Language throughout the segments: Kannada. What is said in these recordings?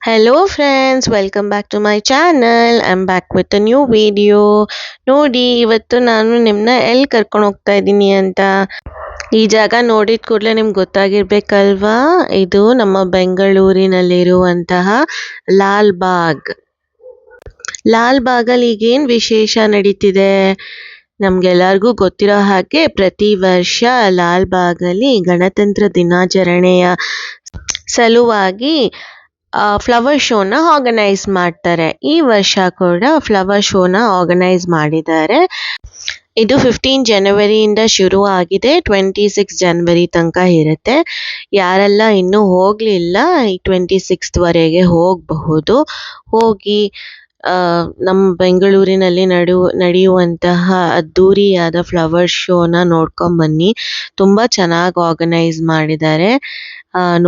Hello friends, welcome back to my channel. I'm back with a new video. ನೋಡಿ ಇವತ್ತು ನಾನು ನಿಮ್ಮನ್ನ ಎಲ್ಲಿ ಕರ್ಕೊಂಡು ಹೋಗ್ತಾ ಇದ್ದೀನಿ ಅಂತ. ಈ ಜಾಗ ನೋಡಿದ ಕೂಡಲೇ ನಿಮ್ಗೆ ಗೊತ್ತಾಗಿರ್ಬೇಕಲ್ವಾ? ಇದು ನಮ್ಮ ಬೆಂಗಳೂರಿನಲ್ಲಿರುವಂತಹ ಲಾಲ್ ಬಾಗ್. ಲಾಲ್ ಬಾಗಲ್ಲಿ ಈಗೇನು ವಿಶೇಷ ನಡೀತಿದೆ? ನಮ್ಗೆಲ್ಲರಿಗೂ ಗೊತ್ತಿರೋ ಹಾಗೆ ಪ್ರತಿ ವರ್ಷ ಲಾಲ್ ಬಾಗಲ್ಲಿ ಗಣತಂತ್ರ ದಿನಾಚರಣೆಯ ಸಲುವಾಗಿ ಫ್ಲವರ್ ಶೋನ ಆರ್ಗನೈಸ್ ಮಾಡ್ತಾರೆ. ಈ ವರ್ಷ ಕೂಡ ಫ್ಲವರ್ ಶೋನ ಆರ್ಗನೈಸ್ ಮಾಡಿದ್ದಾರೆ. ಇದು 15 ಜನವರಿಯಿಂದ ಶುರು ಆಗಿದೆ, 26 ಜನವರಿ ತನಕ ಇರುತ್ತೆ. ಯಾರೆಲ್ಲ ಇನ್ನೂ ಹೋಗಲಿಲ್ಲ, ಈ 26th ವರೆಗೆ ಹೋಗಬಹುದು. ಹೋಗಿ ನಮ್ಮ ಬೆಂಗಳೂರಿನಲ್ಲಿ ನಡೆಯುವಂತಹ ಅದ್ದೂರಿಯಾದ ಫ್ಲವರ್ ಶೋನ ನೋಡ್ಕೊಂಬನ್ನಿ. ತುಂಬ ಚೆನ್ನಾಗಿ ಆರ್ಗನೈಸ್ ಮಾಡಿದ್ದಾರೆ.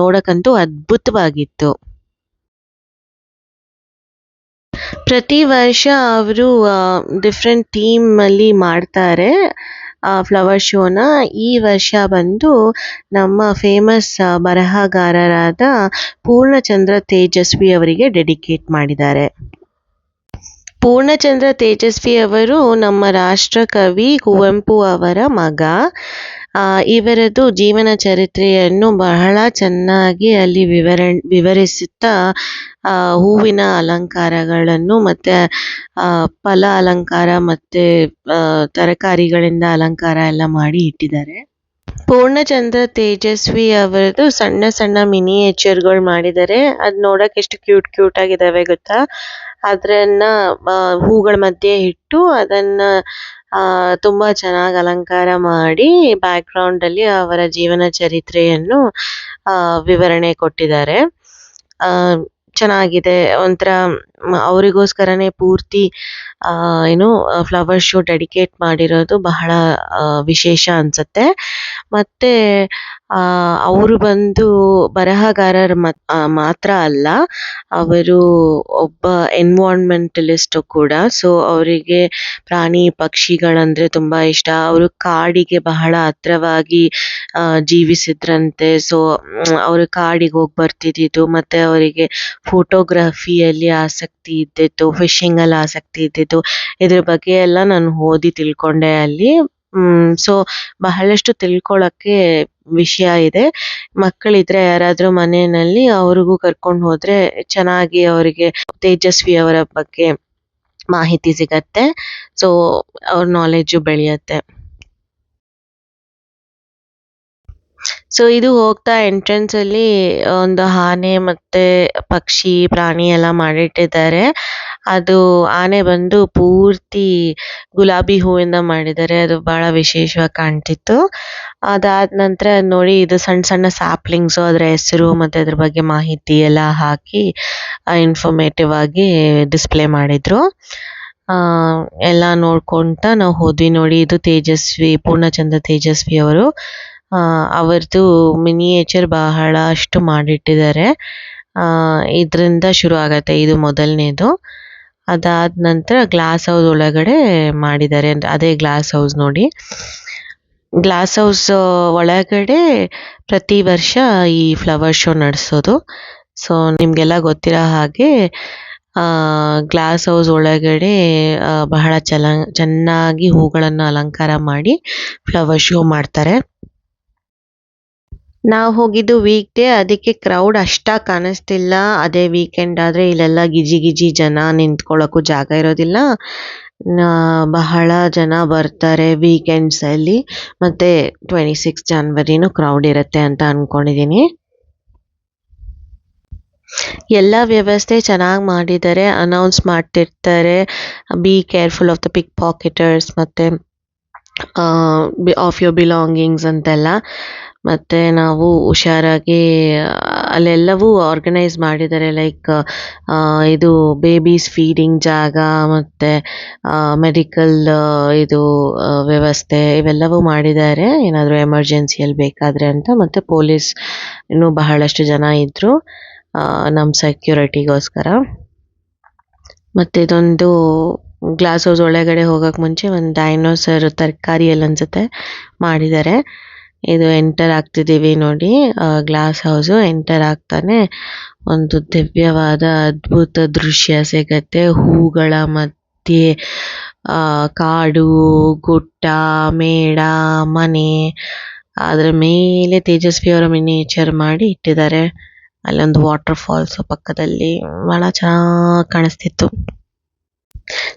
ನೋಡೋಕ್ಕಂತೂ ಅದ್ಭುತವಾಗಿತ್ತು. ಪ್ರತಿ ವರ್ಷ ಅವರು ಡಿಫ್ರೆಂಟ್ ಥೀಮಲ್ಲಿ ಮಾಡ್ತಾರೆ ಫ್ಲವರ್ ಶೋನ. ಈ ವರ್ಷ ಬಂದು ನಮ್ಮ ಫೇಮಸ್ ಬರಹಗಾರರಾದ ಪೂರ್ಣಚಂದ್ರ ತೇಜಸ್ವಿ ಅವರಿಗೆ ಡೆಡಿಕೇಟ್ ಮಾಡಿದ್ದಾರೆ. ಪೂರ್ಣಚಂದ್ರ ತೇಜಸ್ವಿ ಅವರು ನಮ್ಮ ರಾಷ್ಟ್ರಕವಿ ಕುವೆಂಪು ಅವರ ಮಗ. ಇವರದ್ದು ಜೀವನ ಚರಿತ್ರೆಯನ್ನು ಬಹಳ ಚೆನ್ನಾಗಿ ಅಲ್ಲಿ ವಿವರಿಸುತ್ತಾ ಹೂವಿನ ಅಲಂಕಾರಗಳನ್ನು ಮತ್ತು ಫಲ ಅಲಂಕಾರ ಮತ್ತು ತರಕಾರಿಗಳಿಂದ ಅಲಂಕಾರ ಎಲ್ಲ ಮಾಡಿ ಇಟ್ಟಿದ್ದಾರೆ. ಪೂರ್ಣಚಂದ್ರ ತೇಜಸ್ವಿ ಅವರದ್ದು ಸಣ್ಣ ಸಣ್ಣ ಮಿನಿಯೇಚರ್ಗಳು ಮಾಡಿದ್ದಾರೆ. ಅದು ನೋಡೋಕೆ ಎಷ್ಟು ಕ್ಯೂಟ್ ಆಗಿದ್ದಾವೆ ಗೊತ್ತಾ? ಅದನ್ನ ಹೂಗಳ ಮಧ್ಯೆ ಇಟ್ಟು ಅದನ್ನ ತುಂಬ ಚೆನ್ನಾಗಿ ಅಲಂಕಾರ ಮಾಡಿ ಬ್ಯಾಕ್ಗ್ರೌಂಡಲ್ಲಿ ಅವರ ಜೀವನ ಚರಿತ್ರೆಯನ್ನು ವಿವರಣೆ ಕೊಟ್ಟಿದ್ದಾರೆ. ಚೆನ್ನಾಗಿದೆ. ಒಂಥರ ಅವರಿಗೋಸ್ಕರನೇ ಪೂರ್ತಿ ಫ್ಲವರ್ ಶೋ ಡೆಡಿಕೇಟ್ ಮಾಡಿರೋದು ಬಹಳ ವಿಶೇಷ ಅನಿಸುತ್ತೆ. ಮತ್ತು ಅವರು ಬಂದು ಬರಹಗಾರರು ಮಾತ್ರ ಅಲ್ಲ, ಅವರು ಒಬ್ಬ ಎನ್ವಾನ್ಮೆಂಟಲಿಸ್ಟು ಕೂಡ. ಸೊ ಅವರಿಗೆ ಪ್ರಾಣಿ ಪಕ್ಷಿಗಳಂದರೆ ತುಂಬ ಇಷ್ಟ. ಅವರು ಕಾಡಿಗೆ ಬಹಳ ಹತ್ರವಾಗಿ ಜೀವಿಸಿದ್ರಂತೆ. ಸೊ ಅವರು ಕಾಡಿಗೆ ಹೋಗಿ ಬರ್ತಿದ್ದಿದ್ದು, ಮತ್ತು ಅವರಿಗೆ ಫೋಟೋಗ್ರಫಿಯಲ್ಲಿ ಆಸಕ್ತಿ ಇದ್ದಿತ್ತು, ಫಿಶಿಂಗಲ್ಲಿ ಆಸಕ್ತಿ ಇದ್ದಿತ್ತು. ಇದ್ರ ಬಗ್ಗೆ ಎಲ್ಲ ನಾನು ಓದಿ ತಿಳ್ಕೊಂಡೆ ಅಲ್ಲಿ. ಸೊ ಬಹಳಷ್ಟು ತಿಳ್ಕೊಳ್ಳೋಕ್ಕೆ ವಿಷಯ ಇದೆ. ಮಕ್ಕಳಿದ್ರೆ ಯಾರಾದರೂ ಮನೆಯಲ್ಲಿ ಅವ್ರಿಗೂ ಕರ್ಕೊಂಡು ಹೋದರೆ ಚೆನ್ನಾಗಿ ಅವರಿಗೆ ತೇಜಸ್ವಿ ಅವರ ಬಗ್ಗೆ ಮಾಹಿತಿ ಸಿಗತ್ತೆ. ಸೊ ಅವ್ರ ನಾಲೆಡ್ಜು ಬೆಳೆಯುತ್ತೆ. ಸೊ ಇದು ಹೋಗ್ತಾ ಎಂಟ್ರೆನ್ಸಲ್ಲಿ ಒಂದು ಆನೆ ಮತ್ತು ಪಕ್ಷಿ ಪ್ರಾಣಿ ಎಲ್ಲ ಮಾಡಿಟ್ಟಿದ್ದಾರೆ. ಅದು ಆನೆ ಬಂದು ಪೂರ್ತಿ ಗುಲಾಬಿ ಹೂವಿಂದ ಮಾಡಿದ್ದಾರೆ. ಅದು ಭಾಳ ವಿಶೇಷವಾಗಿ ಕಾಣ್ತಿತ್ತು. ಅದಾದ ನಂತರ ನೋಡಿ, ಇದು ಸಣ್ಣ ಸಣ್ಣ ಸ್ಯಾಪ್ಲಿಂಗ್ಸು, ಅದರ ಹೆಸರು ಮತ್ತು ಅದ್ರ ಬಗ್ಗೆ ಮಾಹಿತಿ ಎಲ್ಲ ಹಾಕಿ ಇನ್ಫಾರ್ಮೇಟಿವ್ ಆಗಿ ಡಿಸ್ಪ್ಲೇ ಮಾಡಿದರು. ಎಲ್ಲ ನೋಡ್ಕೊತ ನಾವು ಹೋದ್ವಿ. ನೋಡಿ, ಇದು ಪೂರ್ಣಚಂದ್ರ ತೇಜಸ್ವಿ ಅವರು. ಅವ್ರದ್ದು ಮಿನಿಯೇಚರ್ ಬಹಳಷ್ಟು ಮಾಡಿಟ್ಟಿದ್ದಾರೆ. ಇದರಿಂದ ಶುರು ಆಗತ್ತೆ, ಇದು ಮೊದಲನೇದು. ಅದಾದ ನಂತರ ಗ್ಲಾಸ್ ಹೌಸ್ ಒಳಗಡೆ ಮಾಡಿದ್ದಾರೆ. ಅದೇ ಗ್ಲಾಸ್ ಹೌಸ್ ನೋಡಿ. ಗ್ಲಾಸ್ ಹೌಸ್ ಒಳಗಡೆ ಪ್ರತಿ ವರ್ಷ ಈ ಫ್ಲವರ್ ಶೋ ನಡೆಸೋದು. ಸೊ ನಿಮಗೆಲ್ಲ ಗೊತ್ತಿರೋ ಹಾಗೆ ಗ್ಲಾಸ್ ಹೌಸ್ ಒಳಗಡೆ ಬಹಳ ಚೆನ್ನಾಗಿ ಹೂಗಳನ್ನು ಅಲಂಕಾರ ಮಾಡಿ ಫ್ಲವರ್ ಶೋ ಮಾಡ್ತಾರೆ. ನಾವು ಹೋಗಿದ್ದು ವೀಕ್ ಡೇ, ಅದಕ್ಕೆ ಕ್ರೌಡ್ ಅಷ್ಟಾಗಿ ಕಾಣಿಸ್ತಿಲ್ಲ. ಅದೇ ವೀಕೆಂಡ್ ಆದರೆ ಇಲ್ಲೆಲ್ಲ ಗಿಜಿ ಜನ, ನಿಂತ್ಕೊಳ್ಳೋಕ್ಕೂ ಜಾಗ ಇರೋದಿಲ್ಲ. ಬಹಳ ಜನ ಬರ್ತಾರೆ ವೀಕೆಂಡ್ಸಲ್ಲಿ. ಮತ್ತು 26 ಜನವರಿನೂ ಕ್ರೌಡ್ ಇರುತ್ತೆ ಅಂತ ಅಂದ್ಕೊಂಡಿದ್ದೀನಿ. ಎಲ್ಲ ವ್ಯವಸ್ಥೆ ಚೆನ್ನಾಗಿ ಮಾಡಿದ್ದಾರೆ. ಅನೌನ್ಸ್ ಮಾಡ್ತಿರ್ತಾರೆ, be careful of the pick pocketers ಮತ್ತು ಆಫ್ ಯೋರ್ ಬಿಲಾಂಗಿಂಗ್ಸ್ ಅಂತೆಲ್ಲ. ಮತ್ತು ನಾವು ಹುಷಾರಾಗಿ ಅಲ್ಲೆಲ್ಲವೂ ಆರ್ಗನೈಸ್ ಮಾಡಿದ್ದಾರೆ. ಲೈಕ್ ಇದು ಬೇಬೀಸ್ ಫೀಡಿಂಗ್ ಜಾಗ ಮತ್ತು ಮೆಡಿಕಲ್ ಇದು ವ್ಯವಸ್ಥೆ ಇವೆಲ್ಲವೂ ಮಾಡಿದ್ದಾರೆ, ಏನಾದರೂ ಎಮರ್ಜೆನ್ಸಿಯಲ್ಲಿ ಬೇಕಾದರೆ ಅಂತ. ಮತ್ತು ಪೊಲೀಸ್ ಇನ್ನೂ ಬಹಳಷ್ಟು ಜನ ಇದ್ದರು ನಮ್ಮ ಸೆಕ್ಯೂರಿಟಿಗೋಸ್ಕರ. ಮತ್ತು ಇದೊಂದು ಗ್ಲಾಸ್ ಹೌಸ್ ಒಳಗಡೆ ಹೋಗೋಕ್ಕೆ ಮುಂಚೆ ಒಂದು ಡೈನೋಸರ್ ತರಕಾರಿಯಲ್ಲಿ ಅನಿಸುತ್ತೆ ಮಾಡಿದ್ದಾರೆ. ಇದು ಎಂಟರ್ ಆಗ್ತಿದ್ದೀವಿ ನೋಡಿ, ಗ್ಲಾಸ್ ಹೌಸು. ಎಂಟರ್ ಆಗ್ತಾನೆ ಒಂದು ದಿವ್ಯವಾದ ಅದ್ಭುತ ದೃಶ್ಯ ಸಿಗತ್ತೆ. ಹೂಗಳ ಮಧ್ಯೆ ಕಾಡು, ಗುಡ್ಡ, ಮೇಡ, ಮನೆ, ಅದ್ರ ಮೇಲೆ ತೇಜಸ್ವಿ ಅವರ ಮಿನಿಯೇಚರ್ ಮಾಡಿ ಇಟ್ಟಿದ್ದಾರೆ. ಅಲ್ಲೊಂದು ವಾಟರ್ ಫಾಲ್ಸ್ ಪಕ್ಕದಲ್ಲಿ ಬಹಳ ಚೆನ್ನಾಗಿ ಕಾಣಿಸ್ತಿತ್ತು.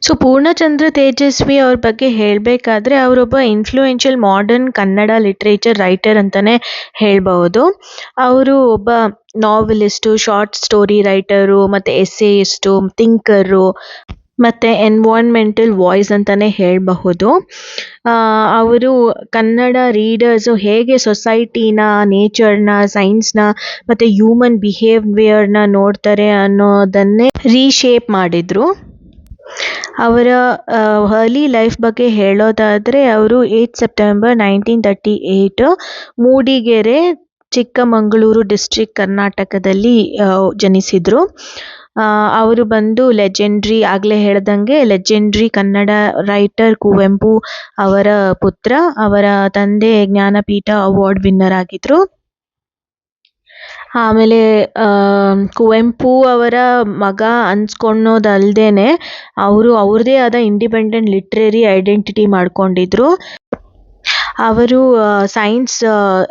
ಸೊ ಪೂರ್ಣಚಂದ್ರ ತೇಜಸ್ವಿ ಅವ್ರ ಬಗ್ಗೆ ಹೇಳಬೇಕಾದ್ರೆ ಅವರೊಬ್ಬ influential modern Kannada literature writer ಅಂತಾನೆ ಹೇಳ್ಬಹುದು. ಅವರು ಒಬ್ಬ ನಾವೆಲಿಸ್ಟು, ಶಾರ್ಟ್ ಸ್ಟೋರಿ ರೈಟರು, ಮತ್ತೆ ಎಸ್ಸೇಯಿಸ್ಟು, ಥಿಂಕರು, ಮತ್ತೆ ಎನ್ವೈರ್ನ್ಮೆಂಟಲ್ ವಾಯ್ಸ್ ಅಂತಾನೆ ಹೇಳಬಹುದು. ಅವರು ಕನ್ನಡ ರೀಡರ್ಸು ಹೇಗೆ ಸೊಸೈಟಿನ, ನೇಚರ್ನ, ಸೈನ್ಸ್ನ ಮತ್ತೆ ಹ್ಯೂಮನ್ ಬಿಹೇವಿಯರ್ನ ನೋಡ್ತಾರೆ ಅನ್ನೋದನ್ನೇ ರೀಶೇಪ್ ಮಾಡಿದ್ರು. ಅವರ ಅರ್ಲಿ ಲೈಫ್ ಬಗ್ಗೆ ಹೇಳೋದಾದರೆ, ಅವರು 8 ಸೆಪ್ಟೆಂಬರ್ 1938 ಮೂಡಿಗೆರೆ, ಚಿಕ್ಕಮಗಳೂರು ಡಿಸ್ಟ್ರಿಕ್ಟ್, ಕರ್ನಾಟಕದಲ್ಲಿ ಜನಿಸಿದರು. ಅವರು ಬಂದು ಲೆಜೆಂಡ್ರಿ, ಆಗಲೇ ಹೇಳ್ದಂಗೆ ಲೆಜೆಂಡ್ರಿ ಕನ್ನಡ ರೈಟರ್ ಕುವೆಂಪು ಅವರ ಪುತ್ರ. ಅವರ ತಂದೆ ಜ್ಞಾನಪೀಠ ಅವಾರ್ಡ್ ವಿನ್ನರ್ ಆಗಿದ್ರು. ಆಮೇಲೆ ಕುವೆಂಪು ಅವರ ಮಗ ಅನ್ಸ್ಕೊಳೋದಲ್ದೇನೆ ಅವರು ಅವ್ರದ್ದೇ ಆದ ಇಂಡಿಪೆಂಡೆಂಟ್ ಲಿಟ್ರರಿ ಐಡೆಂಟಿಟಿ ಮಾಡ್ಕೊಂಡಿದ್ರು. ಅವರು ಸೈನ್ಸ್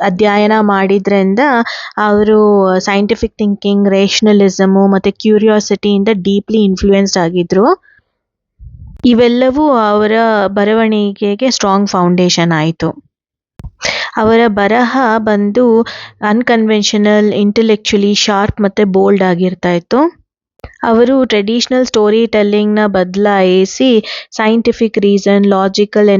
ಅಧ್ಯಯನ ಮಾಡಿದ್ರಿಂದ ಅವರು ಸೈಂಟಿಫಿಕ್ ಥಿಂಕಿಂಗ್, ರೇಷನಲಿಸಮು ಮತ್ತು ಕ್ಯೂರಿಯಾಸಿಟಿಯಿಂದ ಡೀಪ್ಲಿ ಇನ್ಫ್ಲೂಯೆನ್ಸ್ಡ್ ಆಗಿದ್ರು. ಇವೆಲ್ಲವೂ ಅವರ ಬರವಣಿಗೆಗೆ ಸ್ಟ್ರಾಂಗ್ ಫೌಂಡೇಶನ್ ಆಯಿತು. ಅವರ ಬರಹ ಬಂದು ಅನ್ಕನ್ವೆನ್ಷನಲ್, ಇಂಟೆಲೆಕ್ಚುಲಿ ಶಾರ್ಪ್ ಮತ್ತು ಬೋಲ್ಡ್ ಆಗಿರ್ತಾ ಇತ್ತು. ಅವರು ಟ್ರೆಡಿಷನಲ್ ಸ್ಟೋರಿ ಟೆಲ್ಲಿಂಗ್ನ ಬದಲಾಯಿಸಿ scientific reason, logical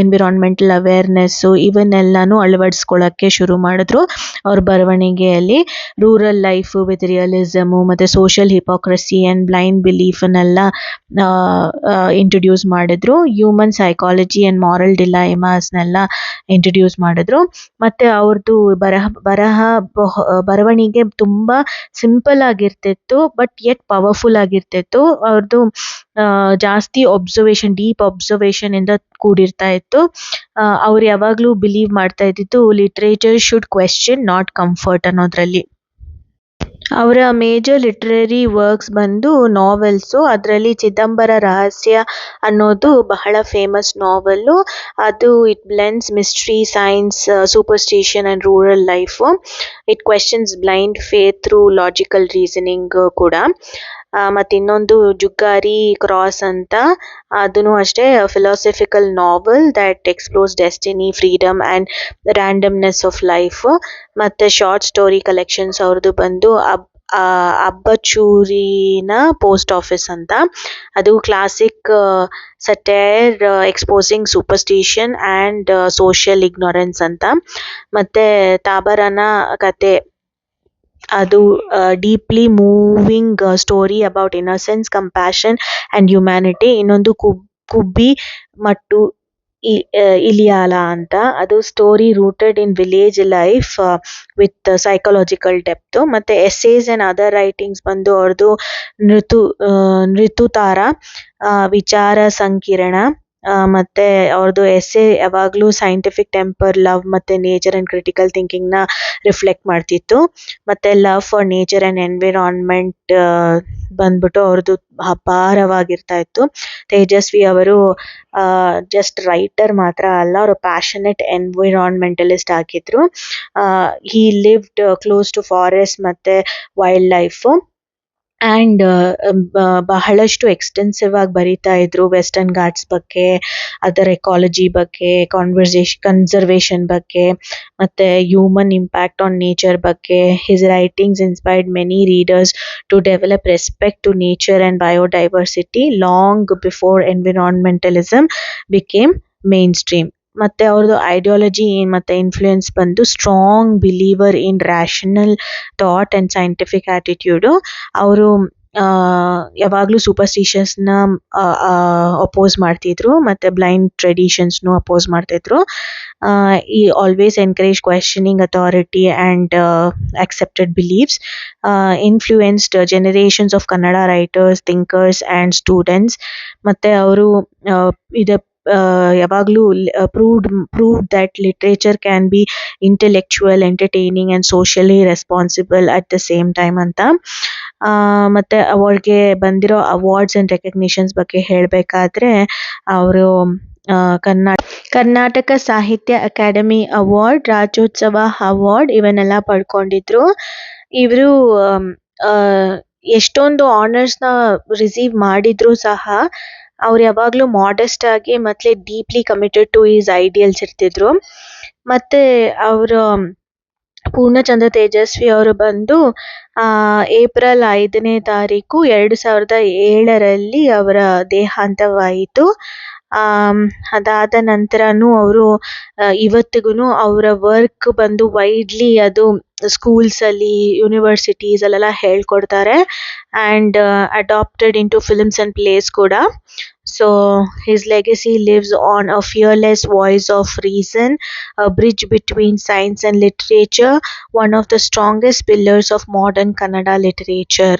environmental awareness ಇವನ್ನೆಲ್ಲನೂ ಅಳವಡಿಸ್ಕೊಳ್ಳೋಕ್ಕೆ ಶುರು ಮಾಡಿದ್ರು ಅವ್ರ ಬರವಣಿಗೆಯಲ್ಲಿ. ರೂರಲ್ ಲೈಫು ವಿತ್ ರಿಯಲಿಸಮು ಮತ್ತು ಸೋಷಿಯಲ್ ಹಿಪೋಕ್ರಸಿ ಆ್ಯಂಡ್ ಬ್ಲೈಂಡ್ ಬಿಲೀಫನ್ನೆಲ್ಲ ಇಂಟ್ರೊಡ್ಯೂಸ್ ಮಾಡಿದ್ರು. ಹ್ಯೂಮನ್ ಸೈಕಾಲಜಿ ಆ್ಯಂಡ್ ಮಾರಲ್ ಡಿಲೈಮಾಸ್ನೆಲ್ಲ ಇಂಟ್ರೊಡ್ಯೂಸ್ ಮಾಡಿದ್ರು. ಮತ್ತು ಅವ್ರದ್ದು ಬರವಣಿಗೆ ತುಂಬ ಸಿಂಪಲ್ ಆಗಿರ್ತಿತ್ತು, ಬಟ್ ಯೆಟ್ ಪವರ್ಫುಲ್ ಆಗಿರ್ತಿತ್ತು. ಅವ್ರದ್ದು ಜಾಸ್ತಿ ಡೀಪ್ ಅಬ್ಸರ್ವೇಷನ್ ಇಂದ ಕೂಡಿರ್ತಾ ಇತ್ತು. ಅವ್ರು ಯಾವಾಗಲೂ ಬಿಲೀವ್ ಮಾಡ್ತಾ ಇದ್ದಿದ್ದು literature should question not comfort ಅನ್ನೋದ್ರಲ್ಲಿ. ಅವರ ಮೇಜರ್ ಲಿಟ್ರರಿ ವರ್ಕ್ಸ್ ಬಂದು ನಾವೆಲ್ಸು. ಅದರಲ್ಲಿ ಚಿದಂಬರ ರಹಸ್ಯ ಅನ್ನೋದು ಬಹಳ ಫೇಮಸ್ ನಾವೆಲ್ಲು. ಅದು it blends mystery, science, superstition and rural life. It questions blind faith through logical reasoning ಕೂಡ. ಮತ್ತು ಇನ್ನೊಂದು ಜುಗ್ಗಾರಿ ಕ್ರಾಸ್ ಅಂತ, ಅದೂ ಅಷ್ಟೇ philosophical novel that explores destiny, freedom and randomness of life. ಮತ್ತು ಶಾರ್ಟ್ ಸ್ಟೋರಿ ಕಲೆಕ್ಷನ್ಸ್ ಅವ್ರದ್ದು ಬಂದು ಅಬ್ಬಚೂರಿನ ಪೋಸ್ಟ್ ಆಫೀಸ್ ಅಂತ. ಅದು classic satire exposing superstition and social ignorance ಅಂತ. ಮತ್ತು ತಾಬರನ ಕತೆ, ಅದು deeply moving story about innocence, compassion and humanity. ಇನ್ನೊಂದು ಕುಬ್ಬಿ ಮಟ್ಟು ಇಲಿಯಾಲ ಅಂತ, ಅದು story rooted in village life with psychological depth. ಮತ್ತು ಎಸ್ಸೇಸ್ ಆ್ಯಂಡ್ ಅದರ್ ರೈಟಿಂಗ್ಸ್ ಬಂದು ಅವ್ರದ್ದು ಋತುತಾರ, ವಿಚಾರ ಸಂಕಿರಣ. ಮತ್ತು ಅವ್ರದ್ದು ಎಸ್ಸೆ ಯಾವಾಗಲೂ ಸೈಂಟಿಫಿಕ್ ಟೆಂಪರ್, ಲವ್ ಮತ್ತು ನೇಚರ್ ಆ್ಯಂಡ್ ಕ್ರಿಟಿಕಲ್ ಥಿಂಕಿಂಗ್ನ ರಿಫ್ಲೆಕ್ಟ್ ಮಾಡ್ತಿತ್ತು. ಮತ್ತು love for nature and environment ಬಂದ್ಬಿಟ್ಟು ಅವ್ರದ್ದು ಅಪಾರವಾಗಿರ್ತಾ ಇತ್ತು. ತೇಜಸ್ವಿ ಅವರು ಜಸ್ಟ್ ರೈಟರ್ ಮಾತ್ರ ಅಲ್ಲ, ಅವರು ಪ್ಯಾಷನೆಟ್ ಎನ್ವಿರಾನ್ಮೆಂಟಲಿಸ್ಟ್ ಆಗಿದ್ರು. He lived close to forest ಮತ್ತು ವೈಲ್ಡ್ ಲೈಫು. ಆ್ಯಂಡ್ ಬಹಳಷ್ಟು ಎಕ್ಸ್ಟೆನ್ಸಿವ್ ಆಗಿ ಬರಿತಾ ಇದ್ರು ವೆಸ್ಟರ್ನ್ ಘಾಟ್ಸ್ ಬಗ್ಗೆ, ಅದರ ಎಕಾಲಜಿ ಬಗ್ಗೆ, ಕನ್ಸರ್ವೇಷನ್ ಬಗ್ಗೆ, ಮತ್ತು ಹ್ಯೂಮನ್ ಇಂಪ್ಯಾಕ್ಟ್ ಆನ್ ನೇಚರ್ ಬಗ್ಗೆ. His writings inspired many readers to develop respect to nature and biodiversity long before environmentalism became mainstream. ಮತ್ತು ಅವ್ರದ್ದು ಐಡಿಯಾಲಜಿ ಮತ್ತು ಇನ್ಫ್ಲೂಯೆನ್ಸ್ ಬಂದು strong believer in rational thought and scientific attitude. ಅವರು ಯಾವಾಗಲೂ ಸೂಪರ್ಸ್ಟಿಷನ್ಸ್ನ ಅಪೋಸ್ ಮಾಡ್ತಿದ್ರು ಮತ್ತು ಬ್ಲೈಂಡ್ ಟ್ರೆಡಿಷನ್ಸ್ನು ಅಪೋಸ್ ಮಾಡ್ತಿದ್ರು. ಈ always encourage questioning authority and accepted beliefs. Influenced generations of Kannada writers, thinkers and students. ಮತ್ತು ಅವರು ಇದು ಯಾವಾಗಲೂ proved that literature can be intellectual, entertaining and socially responsible at the same time ಅಂತ. ಮತ್ತೆ ಅವಳಿಗೆ ಬಂದಿರೋ ಅವಾರ್ಡ್ಸ್ ಅಂಡ್ ರೆಕಗ್ನಿಷನ್ಸ್ ಬಗ್ಗೆ ಹೇಳಬೇಕಾದ್ರೆ ಅವರು ಕರ್ನಾಟಕ ಸಾಹಿತ್ಯ ಅಕಾಡೆಮಿ ಅವಾರ್ಡ್, ರಾಜ್ಯೋತ್ಸವ ಅವಾರ್ಡ್ ಇವನ್ನೆಲ್ಲ ಪಡ್ಕೊಂಡಿದ್ರು. ಇವರು ಎಷ್ಟೊಂದು ಆನರ್ಸ್ನ ರಿಸೀವ್ ಮಾಡಿದ್ರು ಸಹ ಅವ್ರು ಯಾವಾಗಲೂ ಮಾಡೆಸ್ಟ್ ಆಗಿ ಮತ್ತೆ deeply committed to is ideals ಇರ್ತಿದ್ರು. ಮತ್ತೆ ಅವರು ಪೂರ್ಣಚಂದ್ರ ತೇಜಸ್ವಿ ಅವರು ಬಂದು ಏಪ್ರಿಲ್ 5ನೇ ತಾರೀಕು 2007ರಲ್ಲಿ ಅವರ ದೇಹಾಂತವಾಯಿತು. ಅದಾದ ನಂತರನೂ ಅವರು ಇವತ್ತಿಗೂ ಅವರ ವರ್ಕ್ ಬಂದು ವೈಡ್ಲಿ ಅದು ಸ್ಕೂಲ್ಸಲ್ಲಿ, ಯೂನಿವರ್ಸಿಟೀಸ್ ಅಲ್ಲೆಲ್ಲ ಹೇಳ್ಕೊಡ್ತಾರೆ and adapted into films and place ಕೂಡ. So his legacy lives on a fearless voice of reason, a bridge between science and literature, one of the strongest pillars of modern Kannada literature.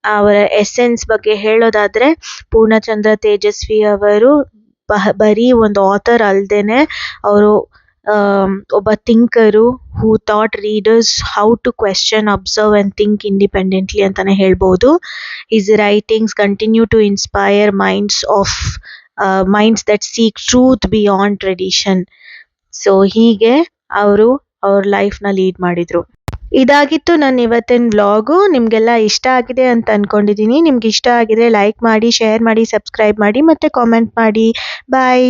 ಅವರ ಎಸೆನ್ಸ್ ಬಗ್ಗೆ ಹೇಳೋದಾದ್ರೆ ಪೂರ್ಣಚಂದ್ರ ತೇಜಸ್ವಿ ಅವರು ಬರೀ ಒಂದು ಆಥರ್ ಅಲ್ದೇನೆ ಅವರು ಒಬ್ಬ thinker who thought readers how to question, observe and think independently ಅಂತಲೇ ಹೇಳ್ಬೋದು. His writings continue to inspire minds that seek truth beyond tradition. So ಹೀಗೆ ಅವರು ಅವ್ರ ಲೈಫ್ನ ಲೀಡ್ ಮಾಡಿದರು. ಇದಾಗಿತ್ತು ನನ್ನ ಇವತ್ತಿನ ವ್ಲಾಗು. ನಿಮಗೆಲ್ಲ ಇಷ್ಟ ಆಗಿದೆ ಅಂತ ಅಂದ್ಕೊಂಡಿದ್ದೀನಿ. ನಿಮ್ಗೆ ಇಷ್ಟ ಆಗಿದ್ರೆ ಲೈಕ್ ಮಾಡಿ, ಶೇರ್ ಮಾಡಿ, ಸಬ್ಸ್ಕ್ರೈಬ್ ಮಾಡಿ ಮತ್ತು ಕಾಮೆಂಟ್ ಮಾಡಿ. ಬಾಯ್.